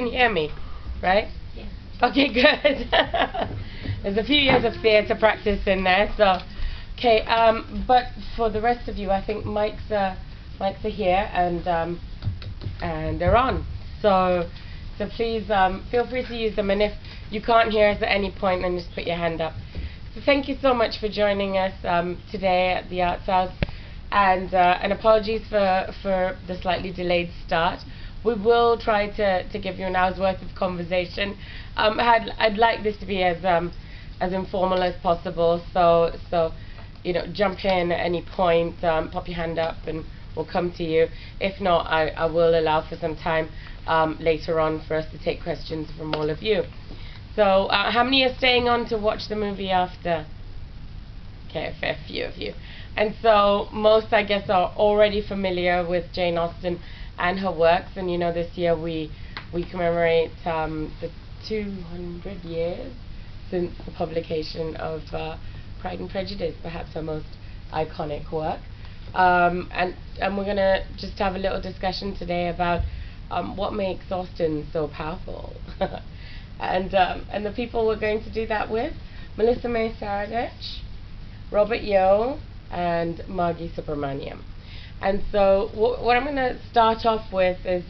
can hear me, right? Yes. Okay, good. There's a few years of theatre practice in there, so okay. But for the rest of you, I think mics are here and they're on. So please feel free to use them, and if you can't hear us at any point, then just put your hand up. So thank you so much for joining us today at the Arts House, and apologies for the slightly delayed start. We will try to give you an hour's worth of conversation. I'd like this to be as informal as possible, so you know, jump in at any point, pop your hand up, and we'll come to you. If not, I will allow for some time later on for us to take questions from all of you. So, how many are staying on to watch the movie after? Okay, a fair few of you. And so, most, I guess, are already familiar with Jane Austen and her works. And you know, this year we commemorate the 200 years since the publication of Pride and Prejudice, perhaps her most iconic work. And we're going to just have a little discussion today about what makes Austen so powerful. And the people we're going to do that with: Melissa-Mae Saradetch, Robert Yeo, and Margaret Supramaniam. And so what I'm going to start off with is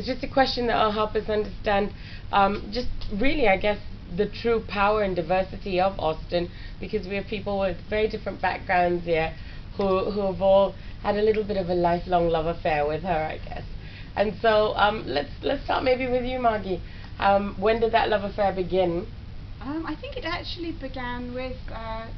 just a question that will help us understand just really, I guess, the true power and diversity of Austen, because we have people with very different backgrounds here who have all had a little bit of a lifelong love affair with her, I guess. And so let's start maybe with you, Margy. When did that love affair begin? I think it actually began with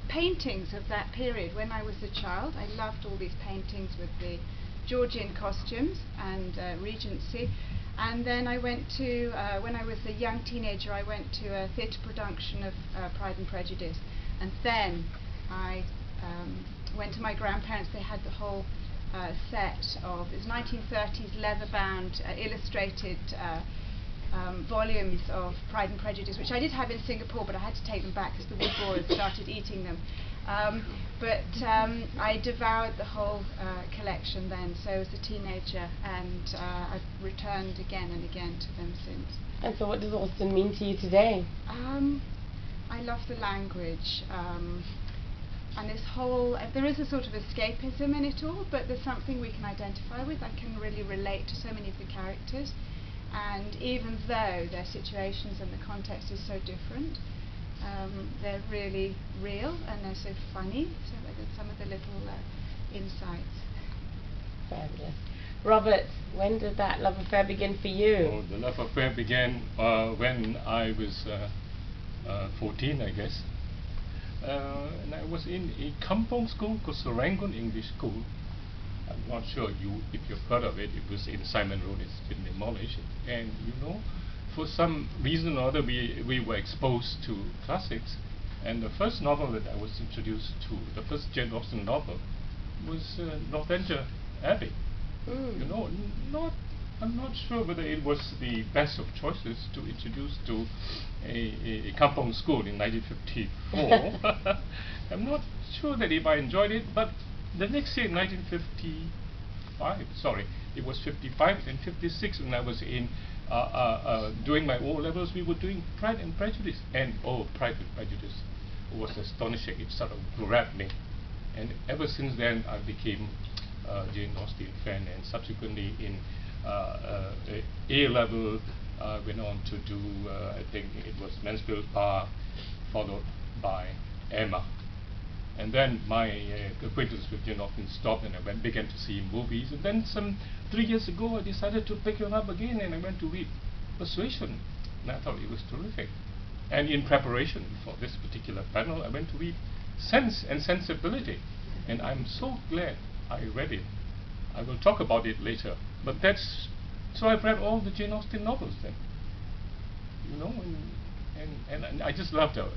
paintings of that period. When I was a child, I loved all these paintings with the Georgian costumes and Regency. And then I went to, when I was a young teenager, I went to a theatre production of Pride and Prejudice. And then I went to my grandparents. They had the whole set of, it was 1930s leather-bound illustrated volumes of Pride and Prejudice, which I did have in Singapore, but I had to take them back because the wood borers started eating them. But I devoured the whole collection then, so as a teenager, and I've returned again and again to them since. And so what does Austen mean to you today? I love the language, and this whole, there is a sort of escapism in it all, but there's something we can identify with. I can really relate to so many of the characters. And even though their situations and the context is so different, they're really real and they're so funny. So there's some of the little insights. Fabulous. Robert, when did that love affair begin for you? Oh, the love affair began when I was 14, I guess. And I was in a kampong school called Serangoon English School. I'm not sure if you've heard of it. It was in Simon Road. It's been demolished. And you know, for some reason or other, we were exposed to classics. And the first novel that I was introduced to, the first Jane Austen novel, was Northanger Abbey. You know, I'm not sure whether it was the best of choices to introduce to a kampong school in 1954. I'm not sure that if I enjoyed it, but the next year, 1955, sorry, it was 55 and 56, when I was in doing my O-levels, we were doing Pride and Prejudice. And Pride and Prejudice was astonishing. It sort of grabbed me. And ever since then, I became a Jane Austen fan, and subsequently in A-level, went on to do, I think it was Mansfield Park, followed by Emma. And then my acquaintance with Jane Austen stopped, and I began to see movies. And then 3 years ago, I decided to pick it up again, and I went to read Persuasion. And I thought it was terrific. And in preparation for this particular panel, I went to read Sense and Sensibility. And I'm so glad I read it. I will talk about it later. But so I've read all the Jane Austen novels then. You know, and I just loved her.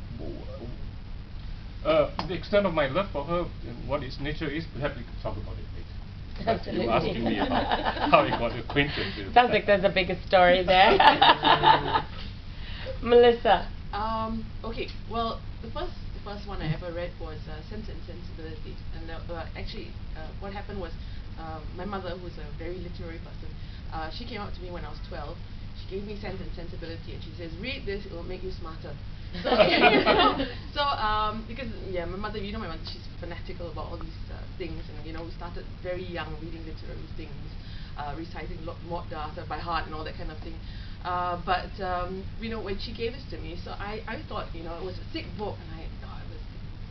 The extent of my love for her and what its nature is, perhaps we can talk about it later. Absolutely. You're asking me about how I got acquainted with. Sounds like there's a bigger story there. Melissa. Okay, well, the first one I ever read was Sense and Sensibility. And actually, what happened was my mother, who's a very literary person, she came up to me when I was 12. she gave me Sense and Sensibility, and she says, read this, it will make you smarter. Because my mother, my mother, she's fanatical about all these things, and we started very young reading literary things, reciting Maud Arthur by heart and all that kind of thing. But when she gave this to me, so I thought it was a thick book, and I thought it was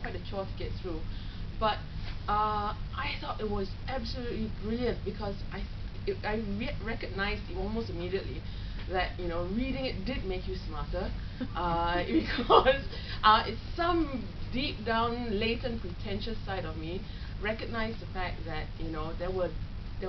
quite a chore to get through. But I thought it was absolutely brilliant, because I recognized almost immediately that reading it did make you smarter, because it's some deep down latent pretentious side of me recognized the fact that there were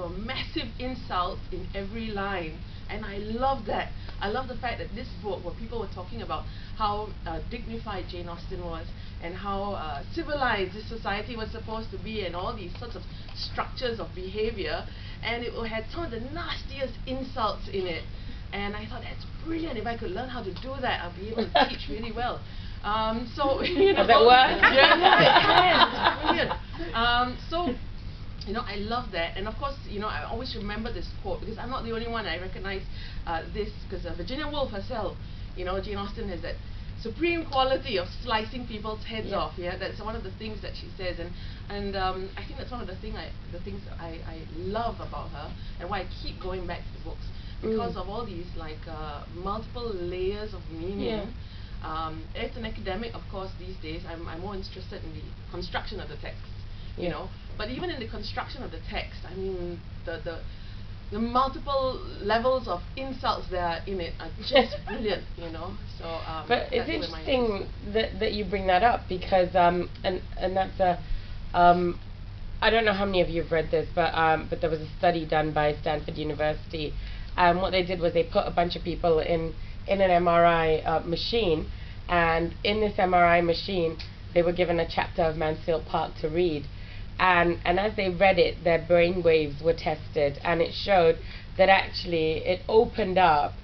massive insults in every line, and I love that. I love the fact that this book, where people were talking about how dignified Jane Austen was, and how civilized this society was supposed to be, and all these sorts of structures of behavior, and it had some of the nastiest insults in it. And I thought, that's brilliant. If I could learn how to do that, I'll be able to teach really well. Does that work? Yeah, it's brilliant. So I love that. And of course, I always remember this quote, because I'm not the only one. I recognize this, because Virginia Woolf herself, Jane Austen has that supreme quality of slicing people's heads off. Yeah, that's one of the things that she says, and I think that's one of the things I love about her, and why I keep going back to the books, because of all these multiple layers of meaning. As an academic, of course, these days I'm more interested in the construction of the text. But even in the construction of the text, I mean, the multiple levels of insults that are in it are just brilliant, So, but it's interesting that you bring that up, because and that's a I don't know how many of you have read this, but there was a study done by Stanford University. What they did was they put a bunch of people in an MRI machine, and in this MRI machine they were given a chapter of Mansfield Park to read. And as they read it, their brain waves were tested, and it showed that actually it opened up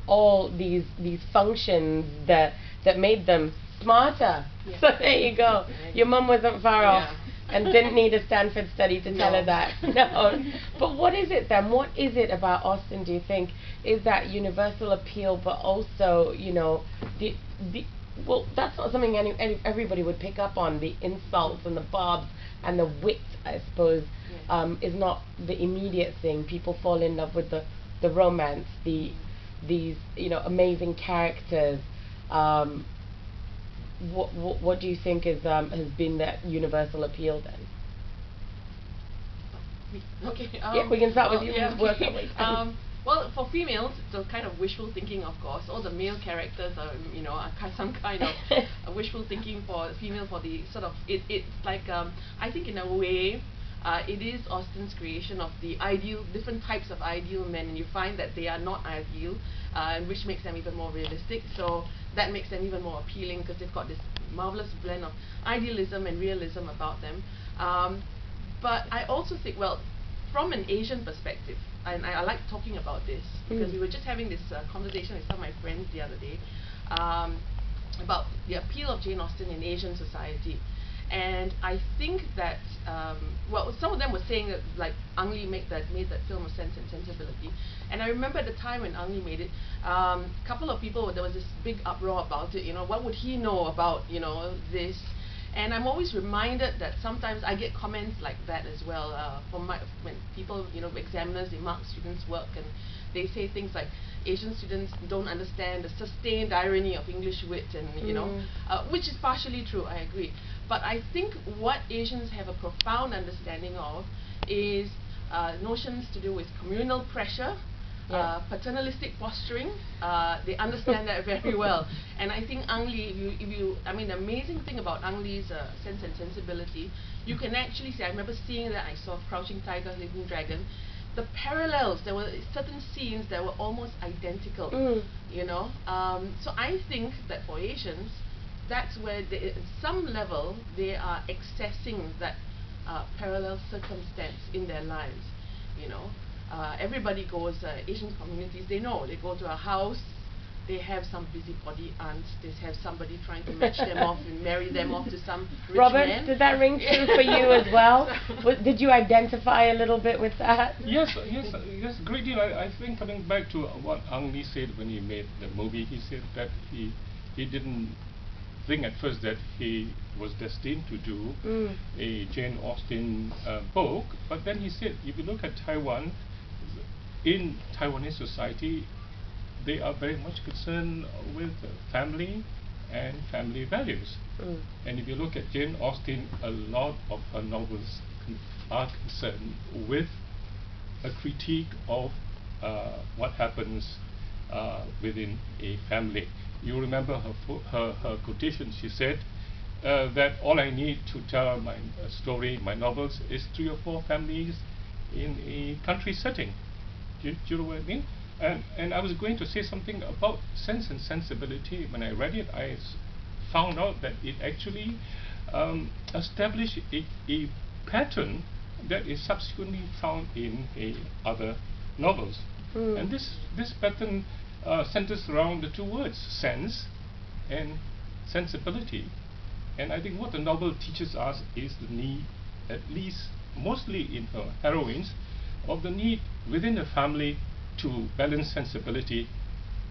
all these functions that made them smarter. Yeah. So there you go. Your mum wasn't far off, and didn't need a Stanford study to tell her that. No. But what is it then? What is it about Austen, do you think, is that universal appeal, but also, well, that's not something everybody would pick up on, the insults and the barbs and the wit, I suppose, is not the immediate thing. People fall in love with the romance, these amazing characters. What do you think has been that universal appeal then? Okay. Yeah, we can start with you. Yeah, Work okay. our way. Well, for females, it's a kind of wishful thinking, of course. All the male characters are, some kind of wishful thinking for female, for the sort of, it's like, I think in a way, it is Austen's creation of the ideal, different types of ideal men, and you find that they are not ideal, which makes them even more realistic. So that makes them even more appealing, because they've got this marvelous blend of idealism and realism about them. But I also think, well, from an Asian perspective, and I like talking about this, because we were just having this conversation with some of my friends the other day about the appeal of Jane Austen in Asian society. And I think that, well, some of them were saying that, like, Ang Lee made that film of Sense and Sensibility. And I remember at the time when Ang Lee made it, a couple of people, there was this big uproar about it, what would he know about, this? And I'm always reminded that sometimes I get comments like that as well, from when people, examiners, they mark students' work, and they say things like, Asian students don't understand the sustained irony of English wit, and which is partially true, I agree. But I think what Asians have a profound understanding of is notions to do with communal pressure, paternalistic posturing. They understand that very well. And I think Ang Lee, the amazing thing about Ang Lee's Sense and Sensibility, you can actually see, I remember seeing that, I saw Crouching Tiger, Hidden Dragon, the parallels, there were certain scenes that were almost identical, So I think that for Asians, that's where, at some level, they are accessing that parallel circumstance in their lives, Everybody goes, Asian communities, they know, they go to a house, they have some busybody aunts, they have somebody trying to match them off and marry them off to some rich Robert, man. did that ring true for you as well? Did you identify a little bit with that? Yes, great deal. I think coming back to what Ang Lee said when he made the movie, he said that he didn't think at first that he was destined to do a Jane Austen book, but then he said, if you look at Taiwan, in Taiwanese society, they are very much concerned with family and family values. And if you look at Jane Austen, a lot of her novels are concerned with a critique of what happens within a family. You remember her quotation. She said that all I need to tell my story, my novels, is 3 or 4 families in a country setting. Do you know what I mean? And I was going to say something about Sense and Sensibility. When I read it, I found out that it actually established a pattern that is subsequently found in other novels. And this pattern centers around the 2 words, sense and sensibility. And I think what the novel teaches us is the need, at least mostly in her heroines, of the need within a family to balance sensibility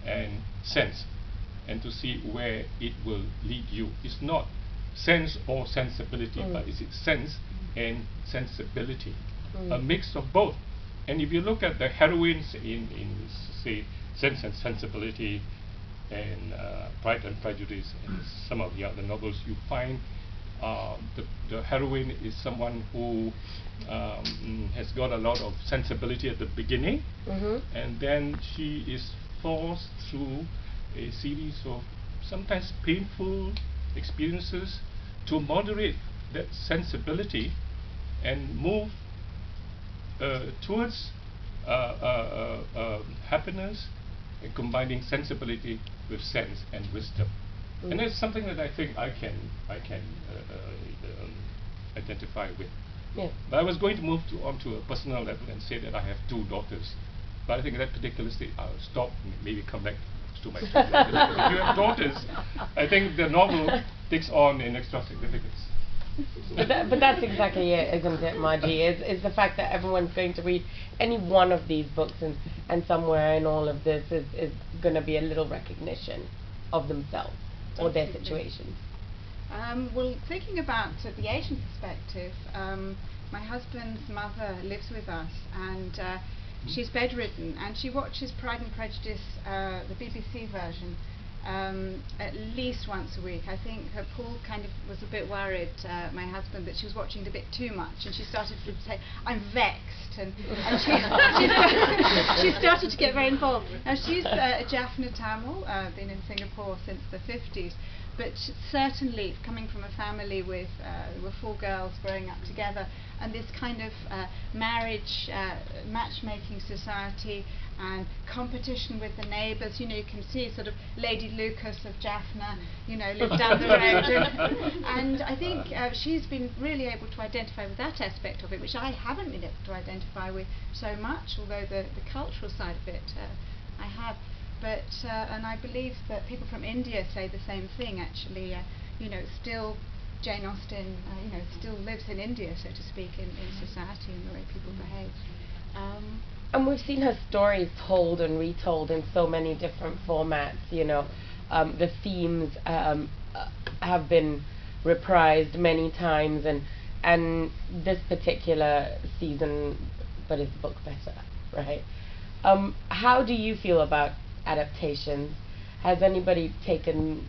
and sense, and to see where it will lead you. It's not sense or sensibility, but it's sense and sensibility, a mix of both. And if you look at the heroines in say, Sense and Sensibility and Pride and Prejudice and some of the other novels, you find the heroine is someone who has got a lot of sensibility at the beginning, and then she is forced through a series of sometimes painful experiences to moderate that sensibility and move towards happiness, and combining sensibility with sense and wisdom. And that's something that I think I can identify with. Yeah. But I was going to move on to a personal level and say that I have 2 daughters. But I think at that particular stage I'll stop and maybe come back to my subject. If you have daughters, I think the novel takes on an extra significance. But that's exactly it, isn't it, Margy? Is the fact that everyone's going to read any one of these books, and somewhere in all of this is going to be a little recognition of themselves or their situations. Well, thinking about the Asian perspective, my husband's mother lives with us, and she's bedridden, and she watches Pride and Prejudice, the BBC version, at least once a week. I think Paul kind of was a bit worried, my husband, that she was watching it a bit too much, and she started to say, "I'm vexed," and she started to get very involved. Now she's a Jaffna Tamil, been in Singapore since the 50s, but certainly coming from a family with 4 girls growing up together, and this kind of marriage, matchmaking society and competition with the neighbours. You know, you can see sort of Lady Lucas of Jaffna, you know, lives down the road, and I think she's been really able to identify with that aspect of it, which I haven't been able to identify with so much, although the cultural side of it I have. But and I believe that people from India say the same thing. Actually, you know, still Jane Austen, you know, still lives in India, so to speak, in society and the way people behave. And we've seen her stories told and retold in so many different formats. You know, the themes have been reprised many times, and this particular season, but is the book better, right? How do you feel about adaptations? Has anybody taken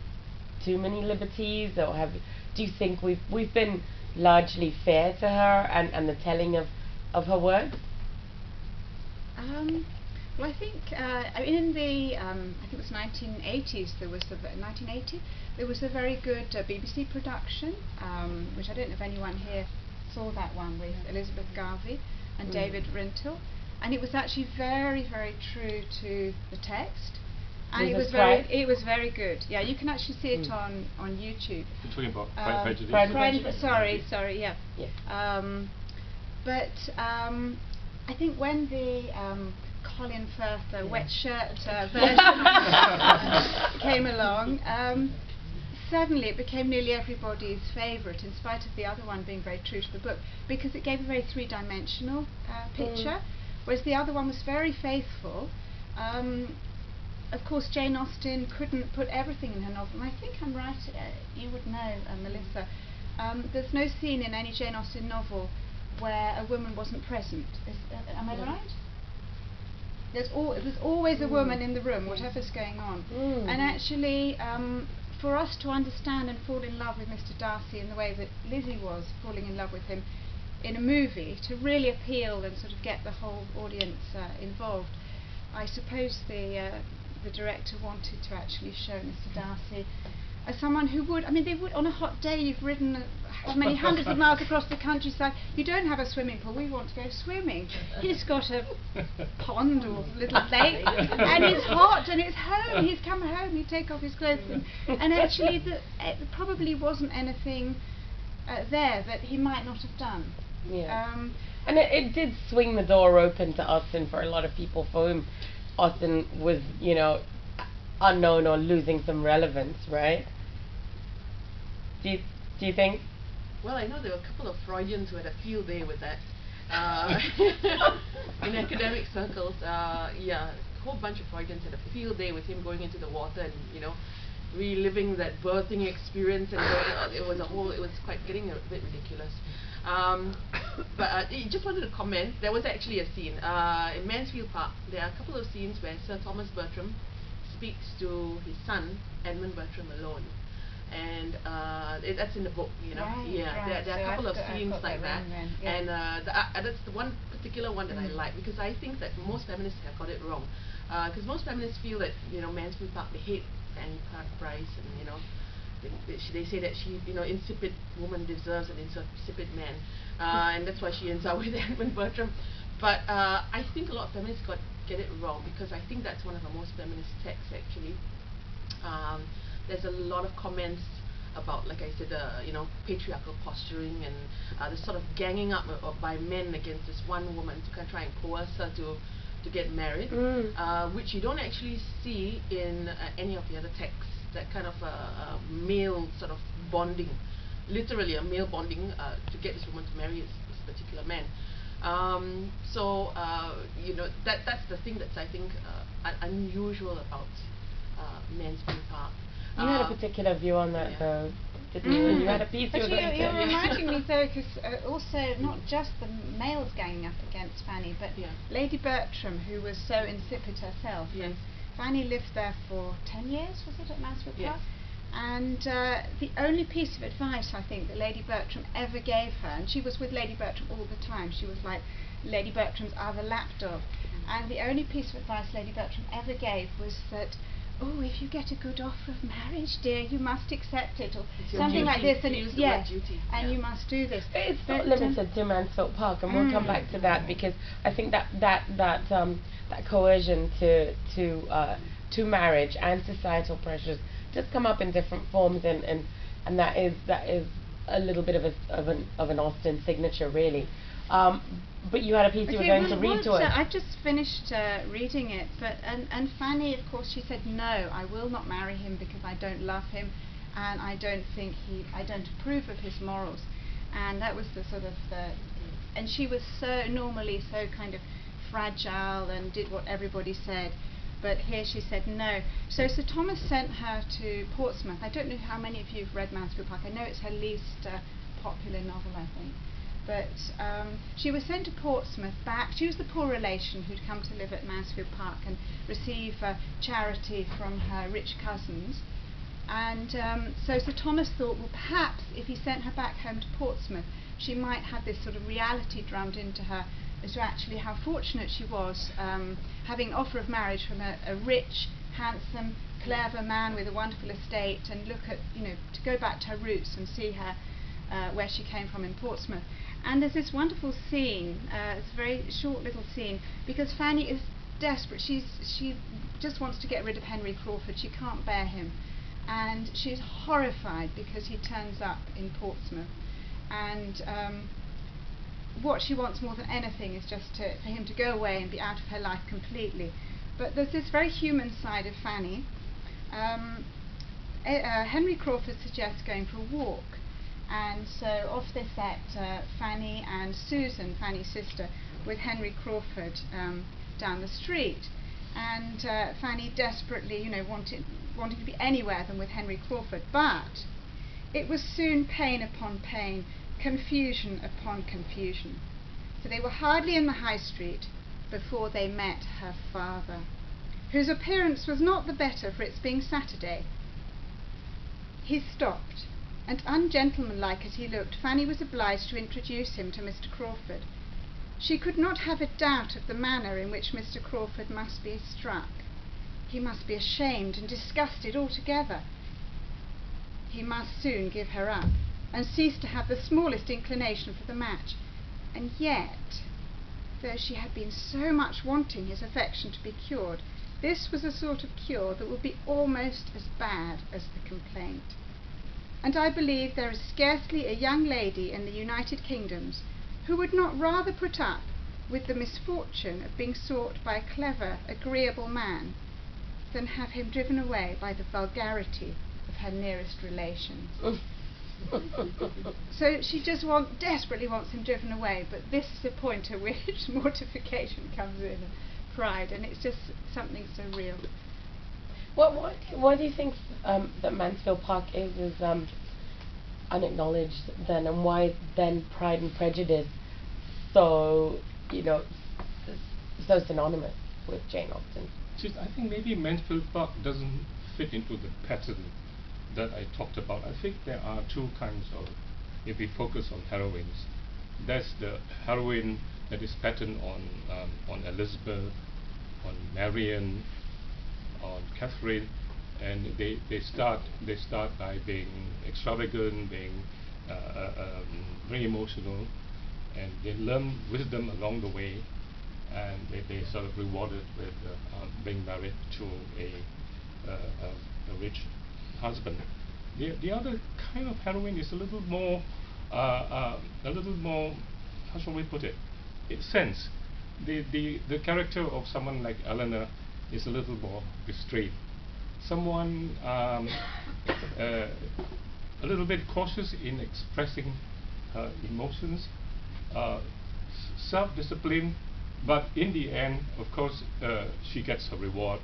too many liberties, or do you think we've been largely fair to her and the telling of her work? Well, I think in the I think it was 1980s. There was 1980. There was a very good BBC production, which I don't know if anyone here saw that one, with Elizabeth Garvey and David Rintoul, and it was actually very, very true to the text. And it was very good. Yeah, you can actually see it on YouTube. You're talking about Pride and Prejudice? Sorry, yeah. But I think when the Colin Firth wet shirt version along, suddenly it became nearly everybody's favourite, in spite of the other one being very true to the book, because it gave a very three-dimensional picture, whereas the other one was very faithful. Of course, Jane Austen couldn't put everything in her novel, and I think I'm right, you would know, Melissa, there's no scene in any Jane Austen novel where a woman wasn't present. Am I right? There's always a woman in the room, whatever's going on. And actually, for us to understand and fall in love with Mr. Darcy in the way that Lizzie was falling in love with him in a movie, to really appeal and sort of get the whole audience involved, I suppose the director wanted to actually show Mr. Darcy as someone who would, I mean, they would, on a hot day, you've ridden how many hundreds of miles across the countryside, you don't have a swimming pool, we want to go swimming. He's got a pond or little lake, and it's hot, and it's home, he's come home, he'd take off his clothes, and actually it probably wasn't anything there that he might not have done. Yeah. And it did swing the door open to Austen for a lot of people for whom Austen was, you know, unknown or losing some relevance, right? Do you think? Well, I know there were a couple of Freudians who had a field day with that. In academic circles, yeah, a whole bunch of Freudians had a field day with him going into the water and, you know, reliving that birthing experience, and it was quite getting a bit ridiculous. But I just wanted to comment, there was actually a scene in Mansfield Park. There are a couple of scenes where Sir Thomas Bertram speaks to his son, Edmund Bertram, alone. And that's in the book, you know. Right, yeah, right. there are a couple of scenes like that. Yeah. And that's the one particular one that I like, because I think that most feminists have got it wrong. Because most feminists feel that, you know, Mansfield Park, they hate Fanny Price, and, you know, they say that she, you know, insipid woman deserves an insipid man, and that's why she ends up with Edmund Bertram. But I think a lot of feminists get it wrong, because I think that's one of the most feminist texts, actually. There's a lot of comments about, like I said, you know, patriarchal posturing and this sort of ganging up by men against this one woman to kind of try and coerce her to get married, which you don't actually see in any of the other texts. That kind of male sort of bonding, literally a male bonding to get this woman to marry this particular man. So you know, that's the thing that's, I think, unusual about Mansfield Park. You had a particular view on that, though, didn't you? You had a piece you were going to... You're reminding me, though, because also not just the males ganging up against Fanny, but Lady Bertram, who was so insipid herself. Yes. Fanny lived there for 10 years, was it, at Mansfield Park? Yes. And the only piece of advice, I think, that Lady Bertram ever gave her, and she was with Lady Bertram all the time, she was like Lady Bertram's other lapdog, and the only piece of advice Lady Bertram ever gave was that, oh, if you get a good offer of marriage, dear, you must accept it, or something like this, and it's, yes, and you must do this. But it's not limited to Mansfield Park, and we'll come back to that, because I think that coercion to marriage and societal pressures just come up in different forms, and that is a little bit of an Austen signature, really. But you had a piece you were going to read to us. I've just finished reading it, but and Fanny, of course, she said, no, I will not marry him because I don't love him, and I don't approve of his morals, and that was the sort of and she was normally so kind of fragile and did what everybody said, but here she said no. So Sir Thomas sent her to Portsmouth. I don't know how many of you have read Mansfield Park. I know it's her least popular novel, I think. But she was sent to Portsmouth back. She was the poor relation who'd come to live at Mansfield Park and receive charity from her rich cousins. And so Sir Thomas thought, well, perhaps if he sent her back home to Portsmouth, she might have this sort of reality drummed into her as to actually how fortunate she was, having an offer of marriage from a rich, handsome, clever man with a wonderful estate, and look at, you know, to go back to her roots and see her where she came from in Portsmouth. And there's this wonderful scene, it's a very short little scene, because Fanny is desperate. She just wants to get rid of Henry Crawford. She can't bear him, and she's horrified because he turns up in Portsmouth. And what she wants more than anything is just for him to go away and be out of her life completely. But there's this very human side of Fanny. Henry Crawford suggests going for a walk. And so off they set, Fanny and Susan, Fanny's sister, with Henry Crawford down the street. And Fanny desperately, wanting to be anywhere than with Henry Crawford. But it was soon pain upon pain, confusion upon confusion. So they were hardly in the high street before they met her father, whose appearance was not the better for its being Saturday. He stopped, and ungentlemanlike as he looked, Fanny was obliged to introduce him to Mr. Crawford. She could not have a doubt of the manner in which Mr. Crawford must be struck. He must be ashamed and disgusted altogether. He must soon give her up, and cease to have the smallest inclination for the match. And yet, though she had been so much wanting his affection to be cured, this was a sort of cure that would be almost as bad as the complaint. And I believe there is scarcely a young lady in the United Kingdoms who would not rather put up with the misfortune of being sought by a clever, agreeable man than have him driven away by the vulgarity of her nearest relations. So she just desperately wants him driven away, but this is the point at which mortification comes in, and pride, and it's just something so real. What do you think that Mansfield Park is unacknowledged then, and why then Pride and Prejudice so synonymous with Jane Austen? I think maybe Mansfield Park doesn't fit into the pattern that I talked about. I think there are two kinds of, if we focus on heroines, there's the heroine that is patterned on Elizabeth, on Marian, on Catherine, and they start by being extravagant, being very emotional, and they learn wisdom along the way, and they sort of rewarded with being married to a rich husband. The other kind of heroine is a little more, how shall we put it? It's sense. The character of someone like Eleanor is a little more restrained. Someone a little bit cautious in expressing her emotions, self-discipline, but in the end, of course, she gets her reward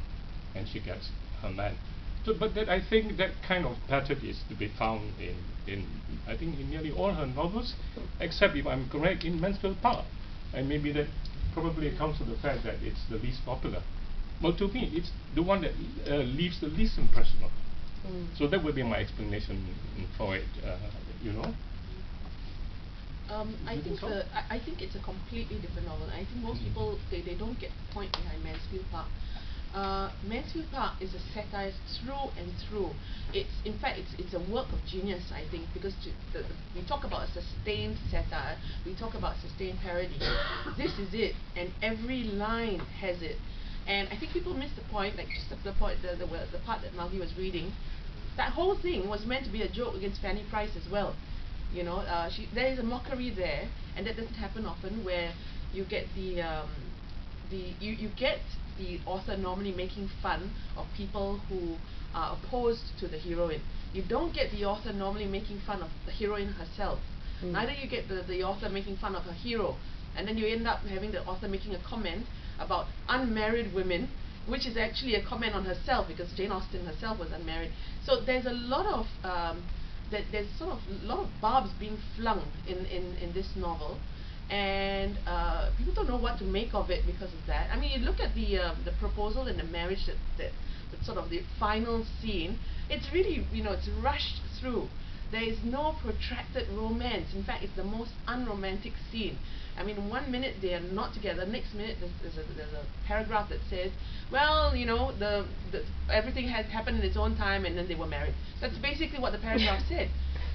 and she gets her man. So, but I think that kind of pattern is to be found in I think in nearly all her novels, except, if I'm correct, in Mansfield Park. And maybe that probably accounts for the fact that it's the least popular. Well, to me, it's the one that leaves the least impression on me. So that would be my explanation for it. I think it's a completely different novel. I think most people they don't get the point behind Mansfield Park. Mansfield Park is a satire through and through. In fact it's a work of genius, I think, because we talk about a sustained satire, we talk about sustained parody. This is it, and every line has it. And I think people miss the point, like just the part that Margy was reading. That whole thing was meant to be a joke against Fanny Price as well. There is a mockery there, and that doesn't happen often, where you get you get the author normally making fun of people who are opposed to the heroine. You don't get the author normally making fun of the heroine herself. Neither you get the author making fun of her hero, and then you end up having the author making a comment about unmarried women, which is actually a comment on herself, because Jane Austen herself was unmarried. So there's a lot of there's sort of a lot of barbs being flung in this novel, and people don't know what to make of it because of that. I mean, you look at the proposal and the marriage, that sort of the final scene. It's really, it's rushed through. There is no protracted romance. In fact, it's the most unromantic scene. I mean, 1 minute they are not together, next minute there's a paragraph that says, well, everything has happened in its own time, and then they were married. That's basically what the paragraph said.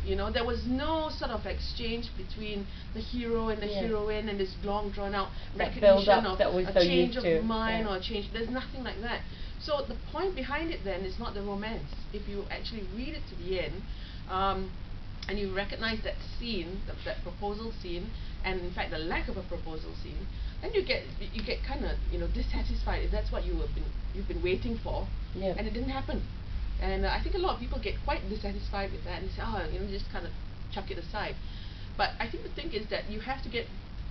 There was no sort of exchange between the hero and the heroine, and this long drawn out recognition of a change of mind or a change. There's nothing like that. So the point behind it then is not the romance. If you actually read it to the end, and you recognize that scene, that proposal scene, and in fact the lack of a proposal scene, then you get kind of dissatisfied if that's what you've been waiting for, and it didn't happen. And I think a lot of people get quite dissatisfied with that and say, oh, you know, just kind of chuck it aside. But I think the thing is that you have to get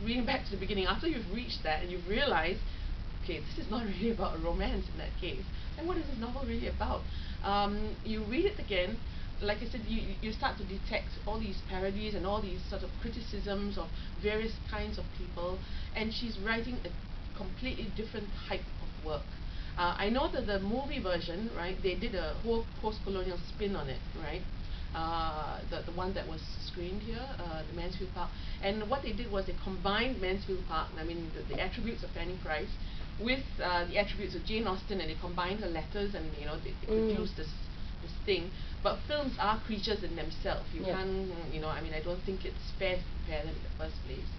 reading back to the beginning. After you've reached that and you've realized, okay, this is not really about a romance in that case, then what is this novel really about? You read it again, like I said, you start to detect all these parodies and all these sort of criticisms of various kinds of people, and she's writing a completely different type of work. I know that the movie version, right, they did a whole post-colonial spin on it, right? The one that was screened here, the Mansfield Park. And what they did was they combined Mansfield Park, I mean the attributes of Fanny Price, with the attributes of Jane Austen, and they combined her letters, and you know they produced this thing. But films are creatures in themselves. You can't, you know, I mean, I don't think it's fair to compare them in the first place.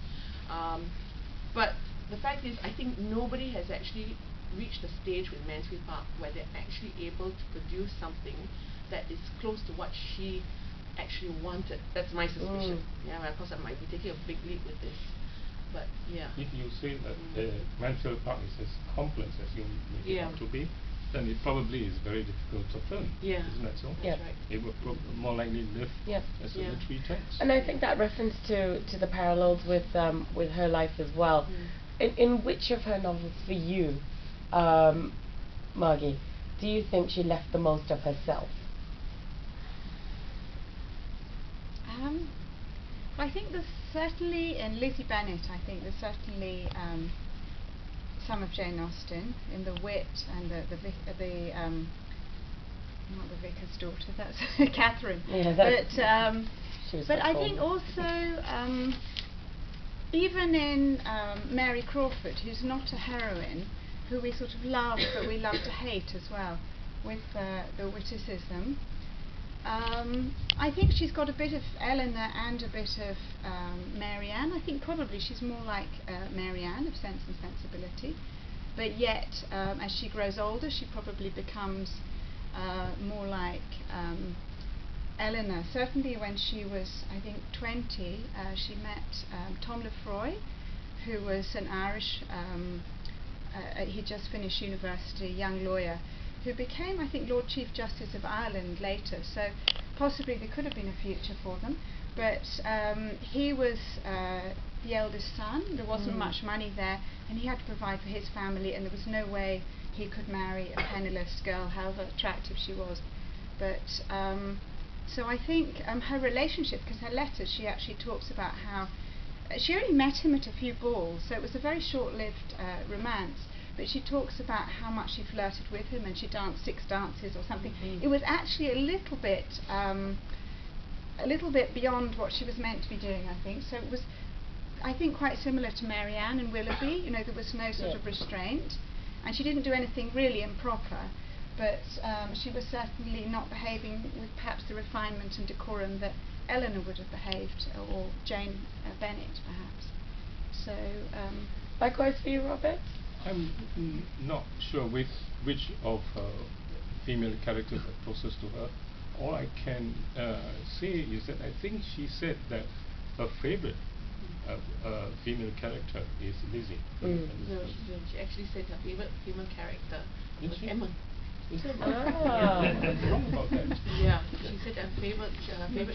But the fact is, I think nobody has actually reached the stage with Mansfield Park where they're actually able to produce something that is close to what she actually wanted. That's my suspicion. Yeah, of course I might be taking a big leap with this, but yeah. If you say that Mansfield Park is as complex as you make it out to be, then it probably is very difficult to film. Yeah. Isn't that so? That's right. It would more likely live as a literary text. And I think that reference to the parallels with her life as well. In which of her novels for you, Margy, do you think she left the most of herself? I think there's certainly, in Lizzie Bennet, I think there's certainly some of Jane Austen in the wit and the not the vicar's daughter, that's Catherine. Yeah, but I think also even in Mary Crawford, who's not a heroine, who we sort of love but we love to hate as well, with the witticism. I think she's got a bit of Eleanor and a bit of Marianne. I think probably she's more like Marianne of Sense and Sensibility, but yet as she grows older she probably becomes more like Eleanor. Certainly when she was, I think, 20, she met Tom Lefroy, who was an Irish, he just finished university, young lawyer, who became, I think, Lord Chief Justice of Ireland later, so possibly there could have been a future for them. But he was the eldest son, there wasn't much money there, and he had to provide for his family, and there was no way he could marry a penniless girl, however attractive she was. But so I think her relationship, because her letters, she actually talks about how she only met him at a few balls, so it was a very short-lived romance, but she talks about how much she flirted with him, and she danced 6 dances or something. It was actually a little bit beyond what she was meant to be doing, I think. So it was, I think, quite similar to Marianne and Willoughby. You know, there was no sort of restraint, and she didn't do anything really improper, but she was certainly not behaving with perhaps the refinement and decorum that Eleanor would have behaved, or Jane Bennet perhaps. So likewise for you, Robert? I'm not sure which of female characters are closest to her. All I can say is that I think she said that her favorite female character is Lizzie. No, she actually said her favorite female character was Emma. Is that right? I'm wrong about that. Yeah, she said her favorite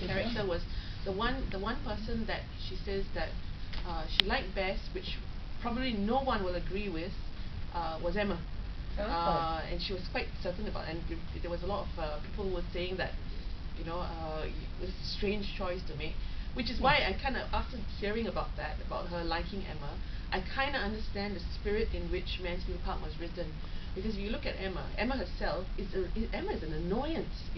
character was the one person that she says that she liked best, which probably no one will agree with, was Emma. And she was quite certain about it, and there was a lot of people who were saying that, you know, it was a strange choice to make, which is why I kind of, after hearing about that, about her liking Emma, I kind of understand the spirit in which Mansfield Park was written. Because if you look at Emma herself, Emma is an annoyance